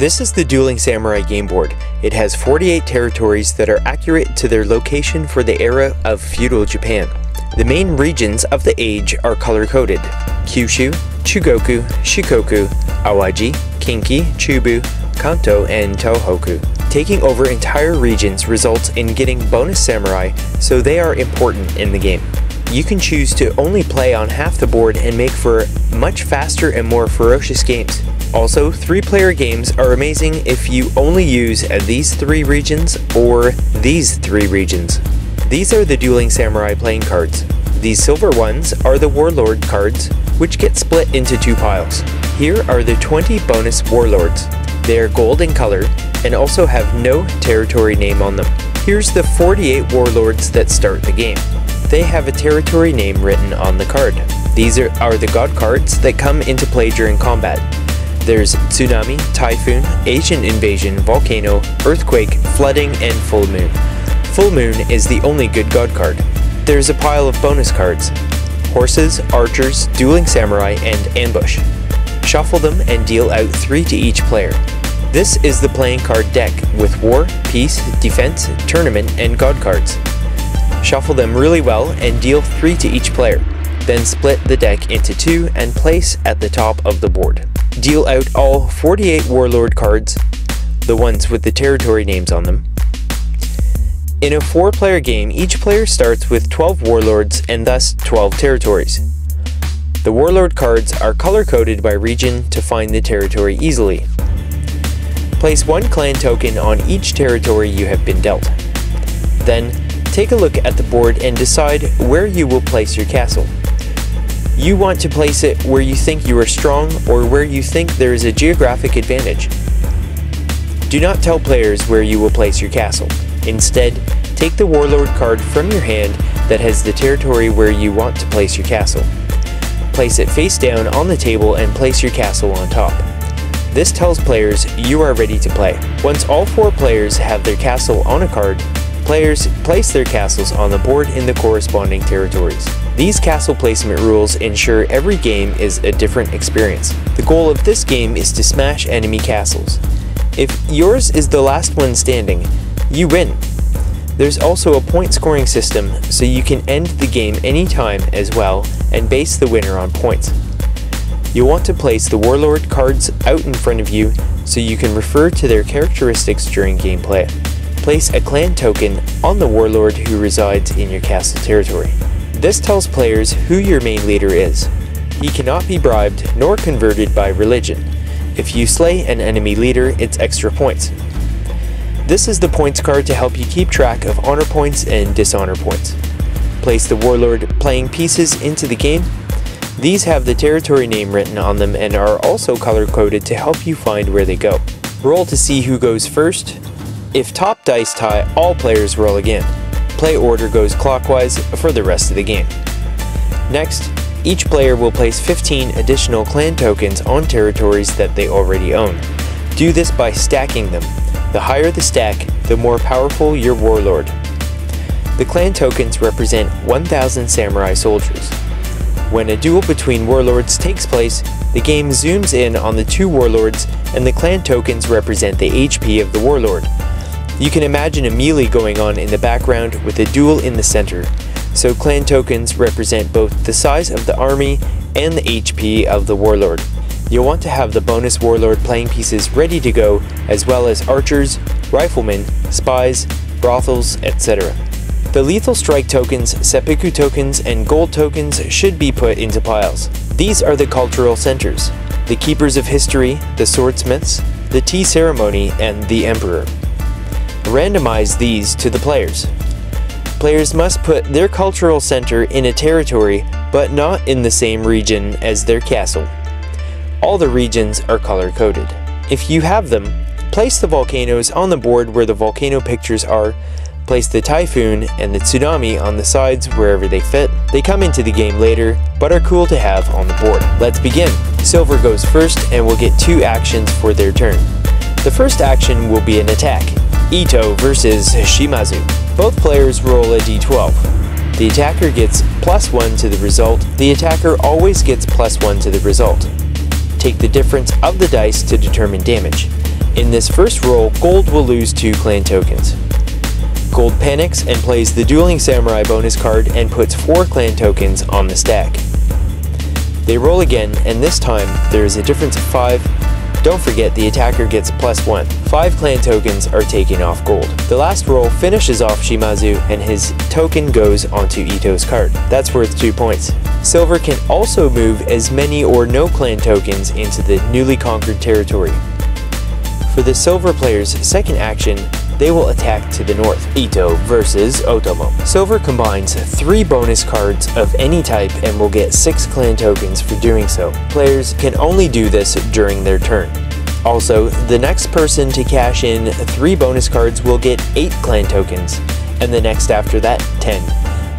This is the Dueling Samurai game board. It has 48 territories that are accurate to their location for the era of feudal Japan. The main regions of the age are color-coded: Kyushu, Chugoku, Shikoku, Awaji, Kinki, Chubu, Kanto, and Tohoku. Taking over entire regions results in getting bonus samurai, so they are important in the game. You can choose to only play on half the board and make for much faster and more ferocious games. Also, 3-player games are amazing if you only use these 3 regions or these 3 regions. These are the Dueling Samurai playing cards. These silver ones are the warlord cards, which get split into 2 piles. Here are the 20 bonus warlords. They are gold in color and also have no territory name on them. Here's the 48 warlords that start the game. They have a territory name written on the card. These are the god cards that come into play during combat. There's Tsunami, Typhoon, Asian Invasion, Volcano, Earthquake, Flooding, and Full Moon. Full Moon is the only good god card. There's a pile of bonus cards: Horses, Archers, Dueling Samurai, and Ambush. Shuffle them and deal out 3 to each player. This is the playing card deck with War, Peace, Defense, Tournament, and God cards. Shuffle them really well and deal 3 to each player. Then split the deck into 2 and place at the top of the board. Deal out all 48 warlord cards, the ones with the territory names on them. In a 4-player game, each player starts with 12 warlords and thus 12 territories. The warlord cards are color-coded by region to find the territory easily. Place 1 clan token on each territory you have been dealt. Then, take a look at the board and decide where you will place your castle. You want to place it where you think you are strong or where you think there is a geographic advantage. Do not tell players where you will place your castle. Instead, take the warlord card from your hand that has the territory where you want to place your castle. Place it face down on the table and place your castle on top. This tells players you are ready to play. Once all 4 players have their castle on a card, players place their castles on the board in the corresponding territories. These castle placement rules ensure every game is a different experience. The goal of this game is to smash enemy castles. If yours is the last one standing, you win. There's also a point scoring system, so you can end the game anytime as well and base the winner on points. You'll want to place the warlord cards out in front of you so you can refer to their characteristics during gameplay. Place a clan token on the warlord who resides in your castle territory. This tells players who your main leader is. He cannot be bribed nor converted by religion. If you slay an enemy leader, it's extra points. This is the points card to help you keep track of honor points and dishonor points. Place the warlord playing pieces into the game. These have the territory name written on them and are also color-coded to help you find where they go. Roll to see who goes first. If top dice tie, all players roll again. Play order goes clockwise for the rest of the game. Next, each player will place 15 additional clan tokens on territories that they already own. Do this by stacking them. The higher the stack, the more powerful your warlord. The clan tokens represent 1,000 samurai soldiers. When a duel between warlords takes place, the game zooms in on the 2 warlords and the clan tokens represent the HP of the warlord. You can imagine a melee going on in the background with a duel in the center, so clan tokens represent both the size of the army and the HP of the warlord. You'll want to have the bonus warlord playing pieces ready to go, as well as archers, riflemen, spies, brothels, etc. The lethal strike tokens, seppuku tokens, and gold tokens should be put into piles. These are the cultural centers: the keepers of history, the swordsmiths, the tea ceremony, and the emperor. Randomize these to the players. Players must put their cultural center in a territory, but not in the same region as their castle. All the regions are color-coded. If you have them, place the volcanoes on the board where the volcano pictures are. Place the typhoon and the tsunami on the sides wherever they fit. They come into the game later, but are cool to have on the board. Let's begin. Silver goes first and will get 2 actions for their turn. The first action will be an attack. Ito versus Shimazu. Both players roll a d12. The attacker gets +1 to the result. The attacker always gets +1 to the result. Take the difference of the dice to determine damage. In this first roll, gold will lose 2 clan tokens. Gold panics and plays the Dueling Samurai bonus card and puts 4 clan tokens on the stack. They roll again, and this time there is a difference of 5. Don't forget the attacker gets +1. 5 clan tokens are taken off gold. The last roll finishes off Shimazu and his token goes onto Ito's card. That's worth 2 points. Silver can also move as many or no clan tokens into the newly conquered territory. For the silver player's second action, they will attack to the north. Ito versus Otomo. Silver combines 3 bonus cards of any type and will get 6 clan tokens for doing so. Players can only do this during their turn. Also, the next person to cash in 3 bonus cards will get 8 clan tokens, and the next after that, 10.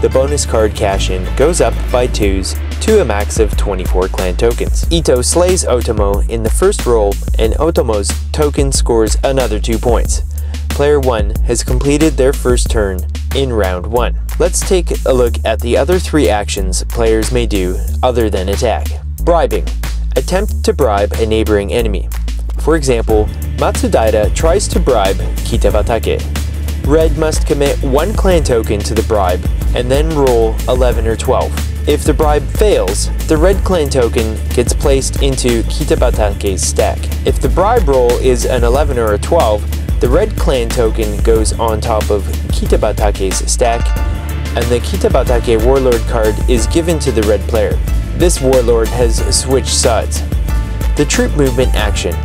The bonus card cash-in goes up by 2s to a max of 24 clan tokens. Ito slays Otomo in the first roll, and Otomo's token scores another 2 points. Player 1 has completed their first turn in round 1. Let's take a look at the other 3 actions players may do other than attack. Bribing. Attempt to bribe a neighboring enemy. For example, Matsudaira tries to bribe Kitabatake. Red must commit 1 clan token to the bribe and then roll 11 or 12. If the bribe fails, the red clan token gets placed into Kitabatake's stack. If the bribe roll is an 11 or a 12, the red clan token goes on top of Kitabatake's stack, and the Kitabatake warlord card is given to the red player. This warlord has switched sides. The troop movement action.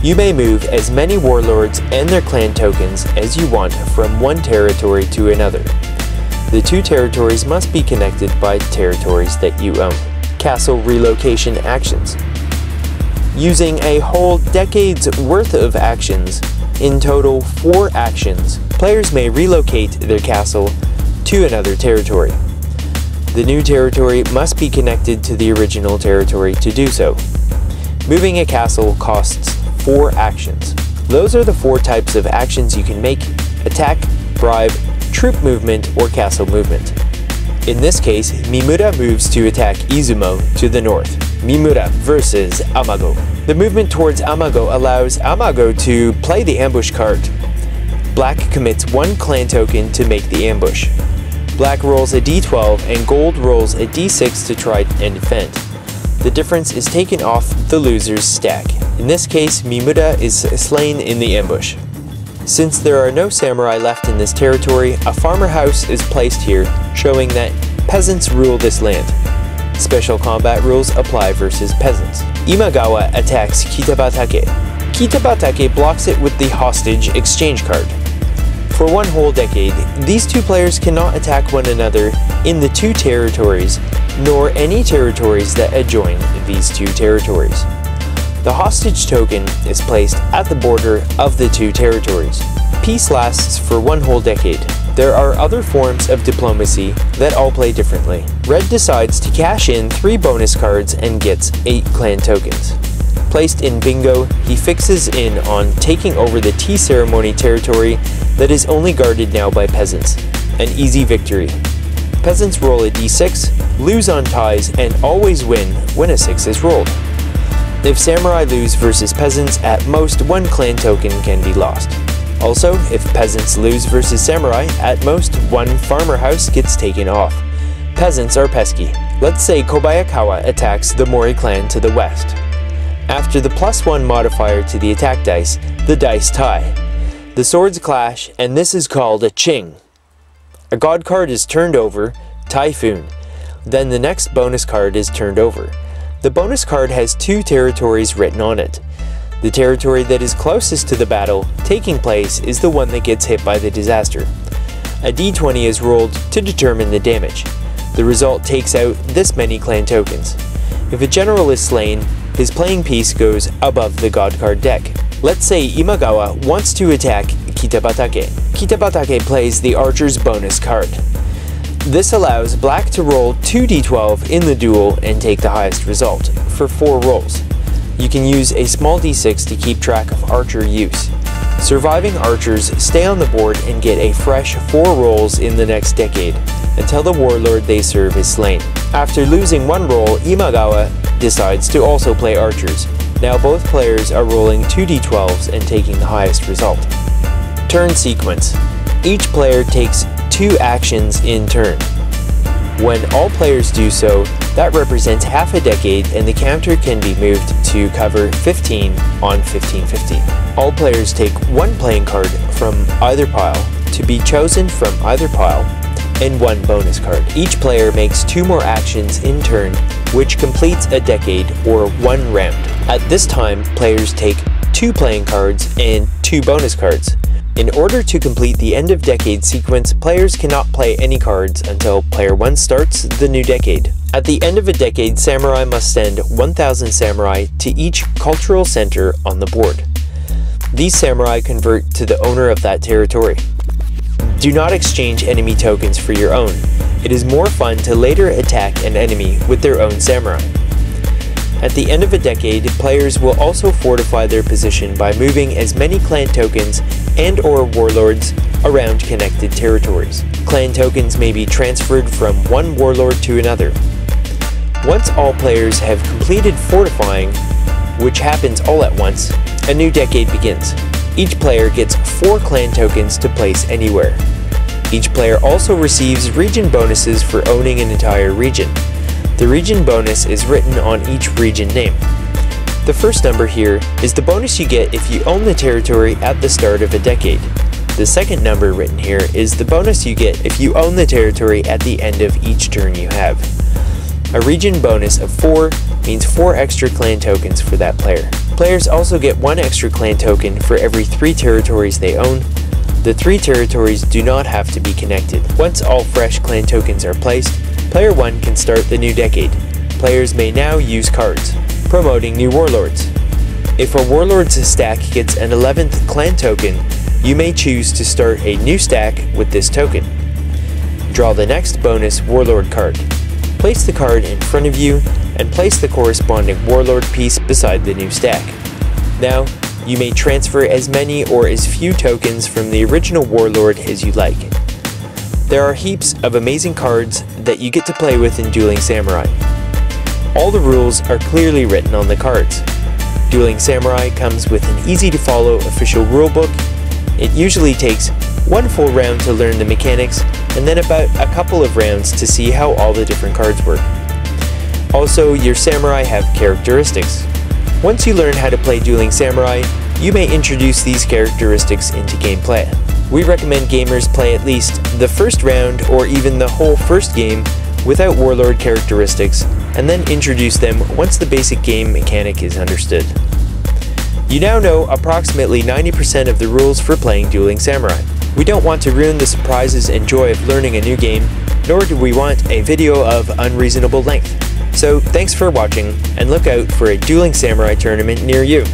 You may move as many warlords and their clan tokens as you want from one territory to another. The 2 territories must be connected by territories that you own. Castle relocation actions. Using a whole decade's worth of actions, in total 4 actions, players may relocate their castle to another territory. The new territory must be connected to the original territory to do so. Moving a castle costs 4 actions. Those are the 4 types of actions you can make: attack, bribe, troop movement, or castle movement. In this case, Mimura moves to attack Izumo to the north. Mimura versus Amago. The movement towards Amago allows Amago to play the ambush card. Black commits 1 clan token to make the ambush. Black rolls a d12 and gold rolls a d6 to try and defend. The difference is taken off the loser's stack. In this case, Mimura is slain in the ambush. Since there are no samurai left in this territory, a farmer house is placed here, showing that peasants rule this land. Special combat rules apply versus peasants. Imagawa attacks Kitabatake. Kitabatake blocks it with the hostage exchange card. For 1 whole decade, these 2 players cannot attack one another in the 2 territories, nor any territories that adjoin these 2 territories. The hostage token is placed at the border of the 2 territories. Peace lasts for 1 whole decade. There are other forms of diplomacy that all play differently. Red decides to cash in 3 bonus cards and gets 8 clan tokens. Placed in bingo, he fixes in on taking over the tea ceremony territory that is only guarded now by peasants. An easy victory. Peasants roll a d6, lose on ties, and always win when a 6 is rolled. If samurai lose versus peasants, at most 1 clan token can be lost. Also, if peasants lose versus samurai, at most 1 farmer house gets taken off. Peasants are pesky. Let's say Kobayakawa attacks the Mori clan to the west. After the +1 modifier to the attack dice, the dice tie. The swords clash, and this is called a ching. A god card is turned over, Typhoon. Then the next bonus card is turned over. The bonus card has 2 territories written on it. The territory that is closest to the battle taking place is the one that gets hit by the disaster. A d20 is rolled to determine the damage. The result takes out this many clan tokens. If a general is slain, his playing piece goes above the god card deck. Let's say Imagawa wants to attack Kitabatake. Kitabatake plays the archer's bonus card. This allows black to roll 2d12 in the duel and take the highest result, for 4 rolls. You can use a small d6 to keep track of archer use. Surviving archers stay on the board and get a fresh 4 rolls in the next decade, until the warlord they serve is slain. After losing 1 roll, Imagawa decides to also play archers. Now both players are rolling 2d12s and taking the highest result. Turn sequence. Each player takes 2 actions in turn. When all players do so, that represents half a decade and the counter can be moved to cover 15 on 15-15. All players take 1 playing card from either pile to be chosen from either pile and 1 bonus card. Each player makes 2 more actions in turn, which completes a decade or 1 round. At this time, players take 2 playing cards and 2 bonus cards. In order to complete the end of decade sequence, players cannot play any cards until player 1 starts the new decade. At the end of a decade, samurai must send 1,000 samurai to each cultural center on the board. These samurai convert to the owner of that territory. Do not exchange enemy tokens for your own. It is more fun to later attack an enemy with their own samurai. At the end of a decade, players will also fortify their position by moving as many clan tokens and/or warlords around connected territories. Clan tokens may be transferred from one warlord to another. Once all players have completed fortifying, which happens all at once, a new decade begins. Each player gets 4 clan tokens to place anywhere. Each player also receives region bonuses for owning an entire region. The region bonus is written on each region name. The first number here is the bonus you get if you own the territory at the start of a decade. The second number written here is the bonus you get if you own the territory at the end of each turn you have. A region bonus of 4 means 4 extra clan tokens for that player. Players also get 1 extra clan token for every 3 territories they own. The 3 territories do not have to be connected. Once all fresh clan tokens are placed, player 1 can start the new decade. Players may now use cards, promoting new warlords. If a warlord's stack gets an 11th clan token, you may choose to start a new stack with this token. Draw the next bonus warlord card. Place the card in front of you and place the corresponding warlord piece beside the new stack. Now, you may transfer as many or as few tokens from the original warlord as you like. There are heaps of amazing cards that you get to play with in Dueling Samurai. All the rules are clearly written on the cards. Dueling Samurai comes with an easy-to-follow official rulebook. It usually takes 1 full round to learn the mechanics, and then about a couple of rounds to see how all the different cards work. Also, your samurai have characteristics. Once you learn how to play Dueling Samurai, you may introduce these characteristics into gameplay. We recommend gamers play at least the first round or even the whole first game without warlord characteristics, and then introduce them once the basic game mechanic is understood. You now know approximately 90% of the rules for playing Dueling Samurai. We don't want to ruin the surprises and joy of learning a new game, nor do we want a video of unreasonable length. So thanks for watching, and look out for a Dueling Samurai tournament near you.